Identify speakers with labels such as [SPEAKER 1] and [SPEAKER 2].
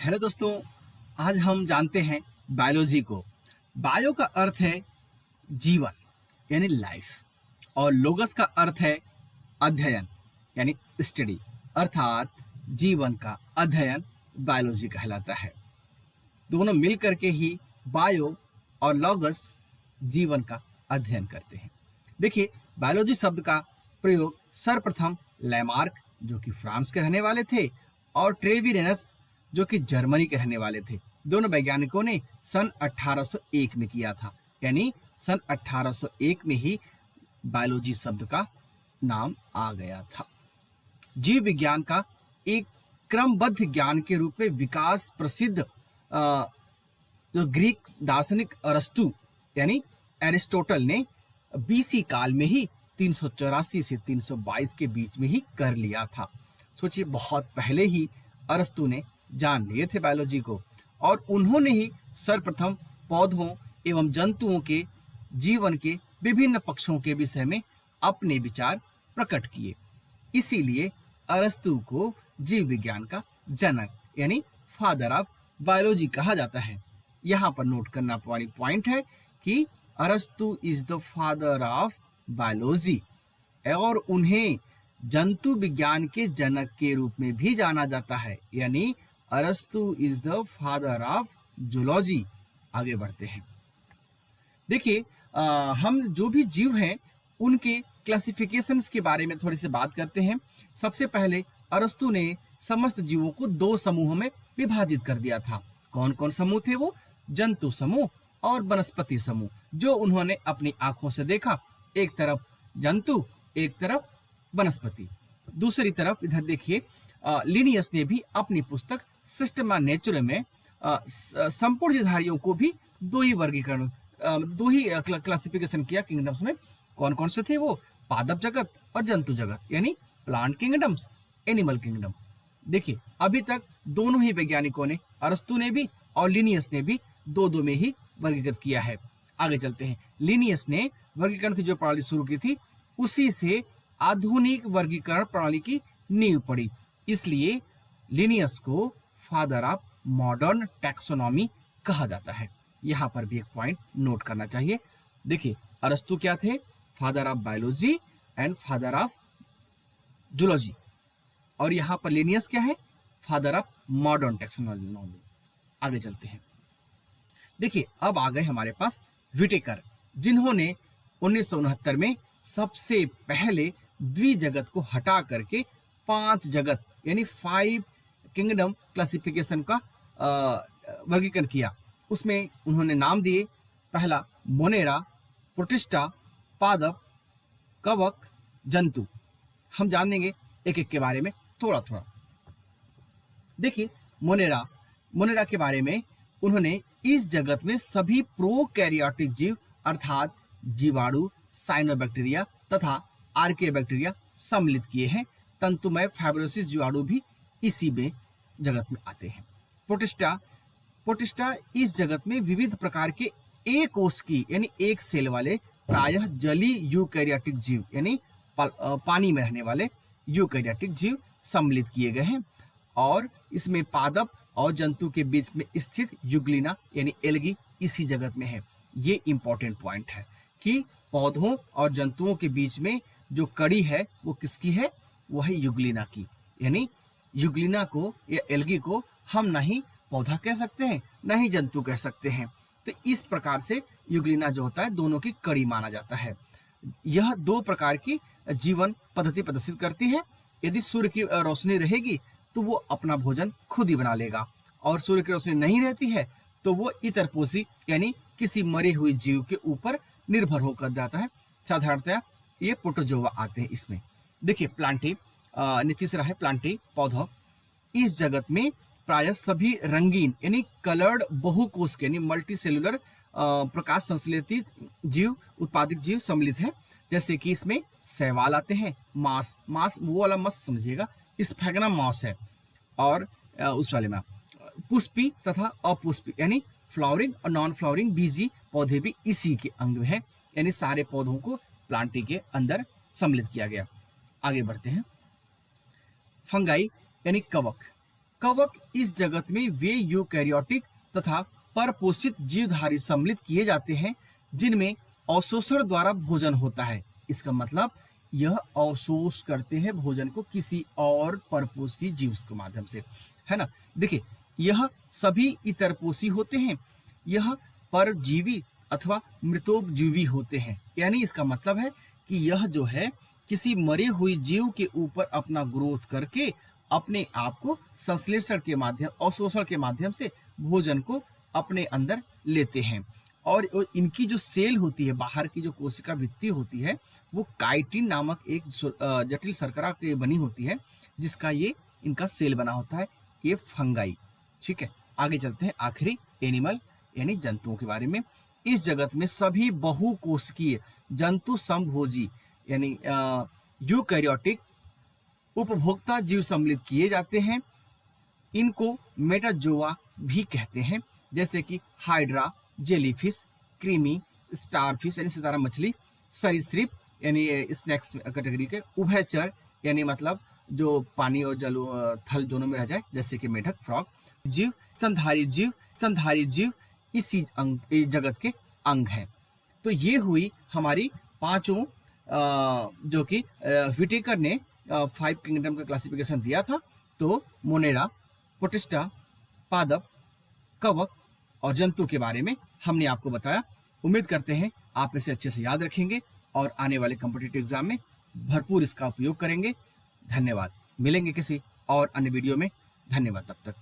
[SPEAKER 1] Hello दोस्तों। आज हम जानते हैं बायोलॉजी को। बायो का अर्थ है जीवन यानी लाइफ और लोगस का अर्थ है अध्ययन यानी स्टडी, अर्थात जीवन का अध्ययन बायोलॉजी कहलाता है। दोनों मिल करके ही बायो और लॉगस जीवन का अध्ययन करते हैं। देखिए, बायोलॉजी शब्द का प्रयोग सर्वप्रथम लैमार्क जो कि फ्रांस के रहने वाले थे और ट्रेविरेनस जो कि जर्मनी के रहने वाले थे, दोनों वैज्ञानिकों ने सन 1801 में किया था। यानी सन 1801 में ही बायोलॉजी शब्द का नाम आ गया था। जीव विज्ञान का एक क्रमबद्ध ज्ञान के रूप में विकास प्रसिद्ध जो ग्रीक दार्शनिक अरस्तु यानी एरिस्टोटल ने बीसी काल में ही 384 से 322 के बीच में ही कर लिया था। सोचिए, बहुत पहले ही अरस्तु ने जान लिए थे बायोलॉजी को और उन्होंने ही सर्वप्रथम पौधों एवं जंतुओं के जीवन के विभिन्न पक्षों के विषय में अपने विचार प्रकट किए। इसीलिए अरस्तु को जीव विज्ञान का जनक यानी फादर ऑफ बायोलॉजी कहा जाता है। यहाँ पर नोट करना वाली पॉइंट है कि अरस्तु is the father of biology और उन्हें जंतु विज्ञान के जनक के रूप में भी जाना जाता है। यानी अरस्तु is the father of zoology. आगे बढ़ते हैं। देखिए, हम जो भी जीव हैं उनके क्लासिफिकेशंस के बारे में थोड़ी सी बात करते हैं। सबसे पहले अरस्तु ने समस्त जीवों को दो समूहों में विभाजित कर दिया था। कौन कौन समूह थे वो? जंतु समूह और वनस्पति समूह, जो उन्होंने अपनी आंखों से देखा। एक तरफ जंतु, एक तरफ वनस्पति। दूसरी तरफ इधर देखिए, लिनियस ने भी अपनी पुस्तक सिस्टमा नेचुरे में संपूर्ण जीवधारियों को भी दो ही क्लासिफिकेशन किया किंगडम्स में। कौन कौन से थे वो? पादप जगत और जंतु जगत यानी प्लांट किंगडम्स, एनिमल किंगडम। देखिए, अभी तक दोनों ही वैज्ञानिकों ने, अरस्तु ने भी और लिनियस ने भी, दो में ही वर्गीकृत किया है। आगे चलते हैं। लिनियस ने वर्गीकरण की जो प्रणाली शुरू की थी उसी से आधुनिक वर्गीकरण प्रणाली की नींव पड़ी। इसलिए लिनियस को फादर ऑफ मॉडर्न टैक्सोनॉमी कहा जाता है। यहाँ पर भी एक पॉइंट नोट करना चाहिए। देखिए, अरस्तु क्या थे? Father of biology and father of zoology. और यहाँ पर लिनियस क्या है? Father of modern taxonomy. आगे चलते हैं। देखिए, अब आ गए हमारे पास विटेकर, जिन्होंने 1969 में सबसे पहले द्विजगत को हटा करके 5 जगत यानी 5 किंगडम क्लासिफिकेशन का वर्गीकरण किया। उसमें उन्होंने नाम दिए, पहला मोनेरा, प्रोटिस्टा, पादप, कवक, जंतु। हम जानेंगे एक एक के बारे में थोड़ा थोड़ा। देखिए, मोनेरा के बारे में उन्होंने इस जगत में सभी प्रोकैरियोटिक जीव अर्थात जीवाणु, साइनोबैक्टीरिया तथा आर्कियोबैक्टीरिया सम्मिलित किए हैं। तंतुमय फाइब्रोसिस जीवाणु भी इसी में जगत में आते हैं। प्रोटिस्टा इस जगत में विविध प्रकार के एक कोष की यानी एक सेल वाले प्रायः जलीय यूकैरियोटिक जीव यानी पानी में रहने वाले यूकैरियोटिक जीव सम्मिलित किए गए हैं। और इसमें पादप और जंतु के बीच में स्थित युग्लिना यानी एल्गी इसी जगत में है। ये इंपॉर्टेंट पॉइंट है कि पौधों और जंतुओं के बीच में जो कड़ी है वो किसकी है? वो है युग्लिना की। यानी युग्लिना को या एल्गी को हम ना ही पौधा कह सकते हैं ना ही जंतु कह सकते हैं। तो इस प्रकार से युग्लिना जो होता है दोनों की कड़ी माना जाता है। यह 2 प्रकार की जीवन पद्धति प्रदर्शित करती है। यदि सूर्य की रोशनी रहेगी तो वो अपना भोजन खुद ही बना लेगा, और सूर्य की रोशनी नहीं रहती है तो वो इतरपोषी यानी किसी मरे हुए जीव के ऊपर निर्भर होकर जाता है। साधारणतया ये प्रोटोजोआ आते हैं इसमें। देखिए, प्लांटी तीसरा है प्लांटी, पौधा। इस जगत में प्रायः सभी रंगीन यानी कलर्ड बहुकोष के यानी मल्टी सेलुलर प्रकाश संश्लेषित जीव, उत्पादित जीव सम्मिलित हैं। जैसे कि इसमें शैवाल आते हैं, मांस वो वाला मत समझिएगा, स्फैग्नम मांस है, और उस वाले में पुष्पी तथा अपुष्पी यानी फ्लावरिंग और नॉन फ्लावरिंग बीजी पौधे भी इसी के अंग में है। यानी सारे पौधों को प्लांटी के अंदर सम्मिलित किया गया। आगे बढ़ते हैं। फंगाई यानी कवक। कवक इस जगत में वे यूकैरियोटिक तथा परपोषित जीवधारी सम्मिलित किए जाते हैं जिनमें अवशोषण द्वारा भोजन होता है। इसका मतलब यह अवशोष करते हैं भोजन को किसी और परपोषी जीव के माध्यम से, है ना। देखिए, यह सभी इतरपोषी होते हैं, यह परजीवी अथवा मृतोपजीवी होते हैं। यानी इसका मतलब है कि यह जो है किसी मरे हुए जीव के ऊपर अपना ग्रोथ करके अपने आप को संश्लेषण के माध्यम, अवशोषण के माध्यम से भोजन को अपने अंदर लेते हैं। और इनकी जो सेल होती है, बाहर की जो कोशिका भित्ति होती है, वो काइटिन नामक एक जटिल शर्करा की बनी होती है, जिसका ये इनका सेल बना होता है, ये फंगाई। ठीक है, आगे चलते हैं आखिरी एनिमल यानी जंतुओं के बारे में। इस जगत में सभी बहुकोशिकीय जंतु समभोजी यानी यूकैरियोटिक उपभोक्ता जीव सम्मिलित किए जाते हैं। इनको मेटाजोआ भी कहते हैं, जैसे कि हाइड्रा, जेलीफिश, क्रीमी, स्टारफिश यानी सितारा मछली, सरीसृप यानी स्नैक्स कैटेगरी के, उभयचर यानी मतलब जो पानी और जल थल दोनों में रह जाए, जैसे कि मेढक, फ्रॉग जीव, स्तनधारी जीव इसी जगत के अंग हैं। तो ये हुई हमारी पांचों जो कि व्हिटेकर ने 5 किंगडम का क्लासिफिकेशन दिया था। तो मोनेरा, प्रोटिस्टा, पादप, कवक और जंतु के बारे में हमने आपको बताया। उम्मीद करते हैं आप इसे अच्छे से याद रखेंगे और आने वाले कॉम्पिटिटिव एग्जाम में भरपूर इसका उपयोग करेंगे। धन्यवाद। मिलेंगे किसी और अन्य वीडियो में। धन्यवाद तब तक।